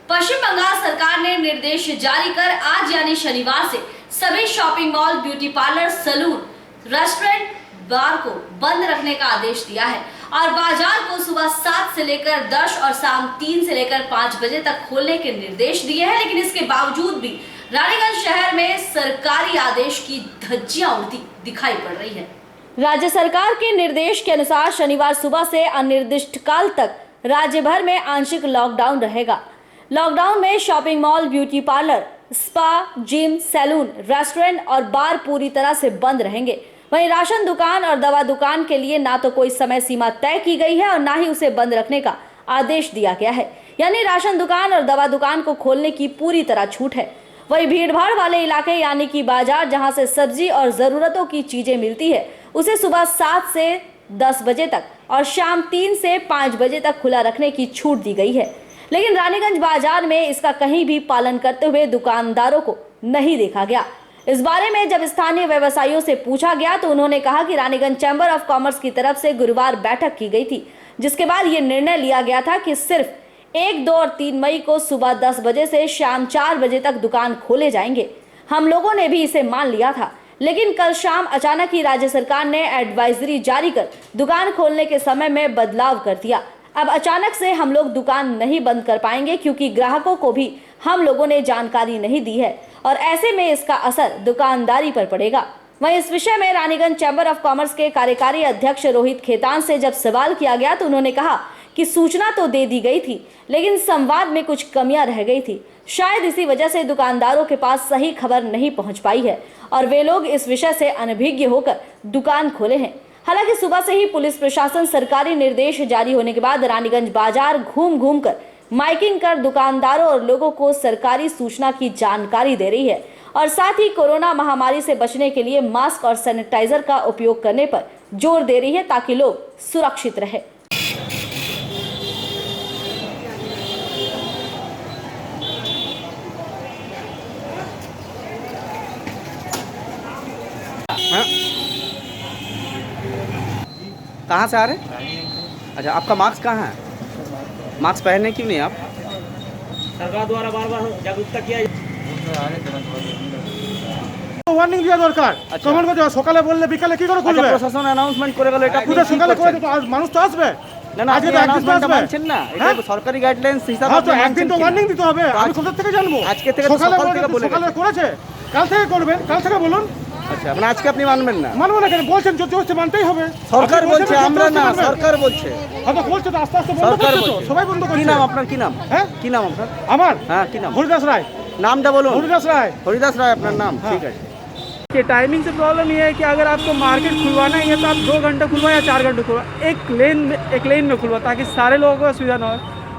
पश्चिम बंगाल सरकार ने निर्देश जारी कर आज यानी शनिवार से सभी shopping mall, beauty parlour, salon, restaurant, bar को बंद रखने का आदेश दिया है और बाजार को सुबह 7 से लेकर 10 और शाम 3 से लेकर 5 बजे तक खोलने के निर्देश दिए हैं। लेकिन इसके बावजूद भी रानीगंज शहर में सरकारी आदेश की धज्जियां उड़ती दिखाई पड़ रही है। राज्य सरकार के निर्देश के अनुसार शनिवार सुबह से अनिर्दिष्टकाल तक राज्य भर में आंशिक लॉकडाउन रहेगा। लॉकडाउन में shopping mall, beauty parlour, spa, gym, salon, restaurant और बार पूरी तरह से बंद रहेंगे। वहीं राशन दुकान और दवा दुकान के लिए ना तो कोई समय सीमा तय की गई है और ना ही उसे बंद रखने का आदेश दिया गया है, यानी राशन दुकान और दवा दुकान को खोलने की पूरी तरह छूट है। वहीं भीड़भाड़ वाले इलाके यानी कि बाजार, जहां से सब्जी और जरूरतों की चीजें मिलती है, उसे सुबह 7 से 10 बजे तक और शाम 3 से 5 बजे तक खुला रखने की छूट दी गई है। लेकिन रानीगंज बाजार में इसका कहीं भी पालन करते हुए दुकानदारों को नहीं देखा गया। इस बारे में जब स्थानीय व्यवसायियों से पूछा गया तो उन्होंने कहा कि रानीगंज चैम्बर ऑफ कॉमर्स की तरफ से गुरुवार बैठक की गई थी, जिसके बाद ये निर्णय लिया गया था कि सिर्फ 1, 2 और 3 मई को सुबह 10 बजे से शाम 4 बजे तक दुकान खोले जाएंगे। हम लोगों ने भी इसे मान लिया था, लेकिन कल शाम अचानक ही राज्य सरकार ने एडवाइजरी जारी कर दुकान खोलने के समय में बदलाव कर दिया। अब अचानक से हम लोग दुकान नहीं बंद कर पाएंगे क्योंकि ग्राहकों को भी हम लोगों ने जानकारी नहीं दी है और ऐसे में इसका असर दुकानदारी पर पड़ेगा। वहीं इस विषय में रानीगंज चैम्बर ऑफ कॉमर्स के कार्यकारी अध्यक्ष रोहित खेतान से जब सवाल किया गया तो उन्होंने कहा कि सूचना तो दे दी गई थी, लेकिन संवाद में कुछ कमियां रह गई थी। शायद इसी वजह से दुकानदारों के पास सही खबर नहीं पहुंच पाई है और वे लोग इस विषय से अनभिज्ञ होकर दुकान खोले हैं। हालांकि सुबह से ही पुलिस प्रशासन सरकारी निर्देश जारी होने के बाद रानीगंज बाजार घूम घूम कर माइकिंग कर दुकानदारों और लोगों को सरकारी सूचना की जानकारी दे रही है और साथ ही कोरोना महामारी से बचने के लिए मास्क और सैनिटाइजर का उपयोग करने पर जोर दे रही है ताकि लोग सुरक्षित रहे। कहाँ से आ रहे हैं? अच्छा, आपका मास्क कहाँ है? मास्क पहने क्यों नहीं आप? सरकार द्वारा बार बार जागरूकता किया ওয়ার্নিং দেওয়া দরকার। কমেন্ট করতে সকালে বললে বিকালে কি করে খুলবে? প্রশাসন অ্যানাউন্সমেন্ট করে গেল, এটা পুরো সকালে করে তো মানুষ তো আসবে না না, আজকে অ্যানাউন্সমেন্টটা মানছেন না, এটা সরকারি গাইডলাইন্স হিসাবে। হ্যাঁ, তো একদিন তো ওয়ার্নিং দিতে হবে। আমি কোথা থেকে জানবো? আজকে থেকে সকালে বলে সকালে করেছে, কাল থেকে করবেন, কাল থেকে বলুন। আচ্ছা, মানে আজকে আপনি মানবেন না? মানবো না কেন? বলছেন যদি হচ্ছে মানতেই হবে। সরকার বলছে, আমরা না, সরকার বলছে। হয়তো বলছে তো আস্তে আস্তে বন্ধ করছে তো, সবাই বন্ধ করছে। কি নাম আপনার? কি নাম? হ্যাঁ, কি নাম আপনার? আমার? হ্যাঁ, কি নাম? হরিদাস রায়। नामটা বলুন। हरिदास राय। हरिदास राय আপনার नाम? ठीक है। कि टाइमिंग से प्रॉब्लम ये है कि अगर आपको मार्केट खुलवाना है तो आप 2 घंटे खुलवा या 4 घंटे खुलवा, एक लेन में खुलवा, ताकि सारे लोगों को असुविधा ना हो।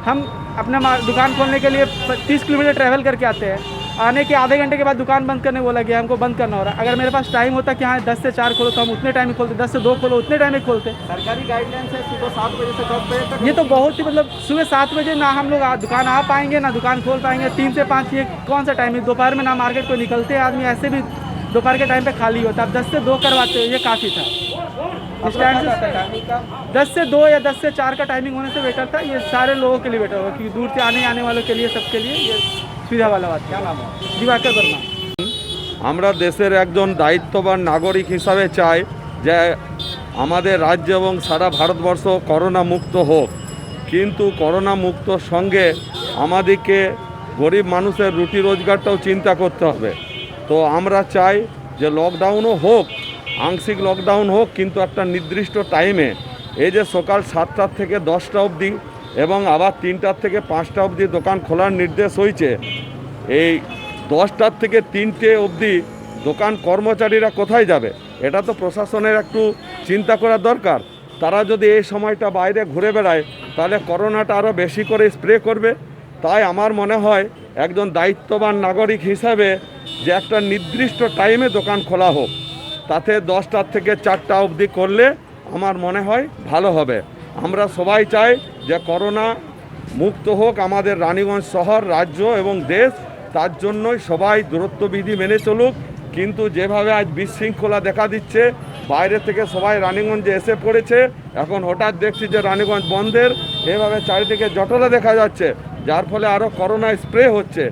हम अपना दुकान खोलने के लिए 30 किलोमीटर ट्रैवल करके आते हैं, आने के आधे घंटे के बाद दुकान बंद करने बोला गया, हमको बंद करना हो रहा है। अगर मेरे पास टाइम होता कि हाँ 10 से 4 खोलो तो हम उतने टाइम में खोलते, 10 से 2 खोलो उतने टाइम में खोलते। सरकारी गाइडलाइंस है सुबह 7 बजे से 10 बजे तक। ये तो बहुत ही मतलब सुबह 7 बजे ना हम लोग दुकान आ पाएंगे ना दुकान खोल पाएंगे। 3 से 5 ये कौन सा टाइम है? दोपहर में ना मार्केट को निकलते हैं आदमी, ऐसे भी दोपहर के टाइम पे खाली होता है। अब 10 से 2 करवाते हो, ये काफ़ी था। इस टाइम से 10 से 2 या 10 से 4 का टाइमिंग होने से बेटर था। ये सारे लोगों के लिए बेटर होगा क्योंकि दूर से आने वालों के लिए, सबके लिए ये सुविधा वाला बात। क्या नाम है? दिवाकर वर्मा। আমরা দেশের একজন দায়িত্ববান নাগরিক হিসাবে চাই যে আমাদের রাজ্য এবং সারা ভারতবর্ষ করোনা মুক্ত হোক, কিন্তু করোনা মুক্তর সঙ্গে আমাদেরকে গরিব মানুষের রুটি রোজগারটাও চিন্তা করতে হবে। তো আমরা চাই যে লকডাউনও হোক, আংশিক লকডাউন হোক, কিন্তু একটা নির্দিষ্ট টাইমে, এই যে সকাল 7টা থেকে 10টা অবধি এবং আবার 3টার থেকে 5টা অবধি দোকান খোলার নির্দেশ হয়েছে, এই 10টার থেকে 3টে অবধি দোকান কর্মচারীরা কোথায় যাবে? এটা তো প্রশাসনের একটু চিন্তা করা দরকার। তারা যদি এই সময়টা বাইরে ঘুরে বেড়ায় তাহলে করোনাটা আরও বেশি করে স্প্রে করবে। তাই আমার মনে হয় একজন দায়িত্ববান নাগরিক হিসাবে যে একটা নির্দিষ্ট টাইমে দোকান খোলা হোক, তাতে 10টার থেকে 4টা অবধি করলে আমার মনে হয় ভালো হবে। আমরা সবাই চাই যে করোনা মুক্ত হোক আমাদের রানীগঞ্জ শহর, রাজ্য এবং দেশ। তার জন্যই সবাই দূরত্ববিধি মেনে চলুক। কিন্তু যেভাবে আজ বিশৃঙ্খলা দেখা দিচ্ছে, বাইরে থেকে সবাই রানীগঞ্জে এসে পড়েছে, এখন হঠাৎ দেখছি যে রানীগঞ্জ বন্ধের, এভাবে চারিদিকে জটলা দেখা যাচ্ছে। যার ফলে আরও করোনা স্প্রে হচ্ছে,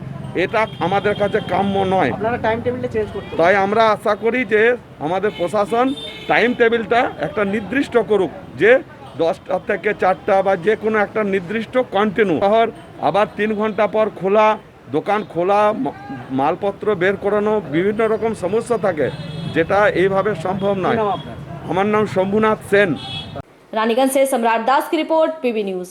এটা আমাদের কাছে কাম্য নয়। আপনারা টাইম টেবিলটা চেঞ্জ করতে তাই আমরা আশা করি যে আমাদের প্রশাসন টাইম টেবিলটা একটা নির্দিষ্ট করুক, যে 10টা থেকে 4টা বা যে কোনো একটা নির্দিষ্ট কন্টিনিউ। শহর আবার 3 ঘন্টা পর খোলা, দোকান খোলা, মালপত্র বের করানো, বিভিন্ন রকম সমস্যা থাকে, যেটা এইভাবে সম্ভব নয়। নাম আপনার? আমার নাম শম্ভুনাথ সেন। रानीगंज से सम्राट दास की रिपोर्ट, पीबी न्यूज।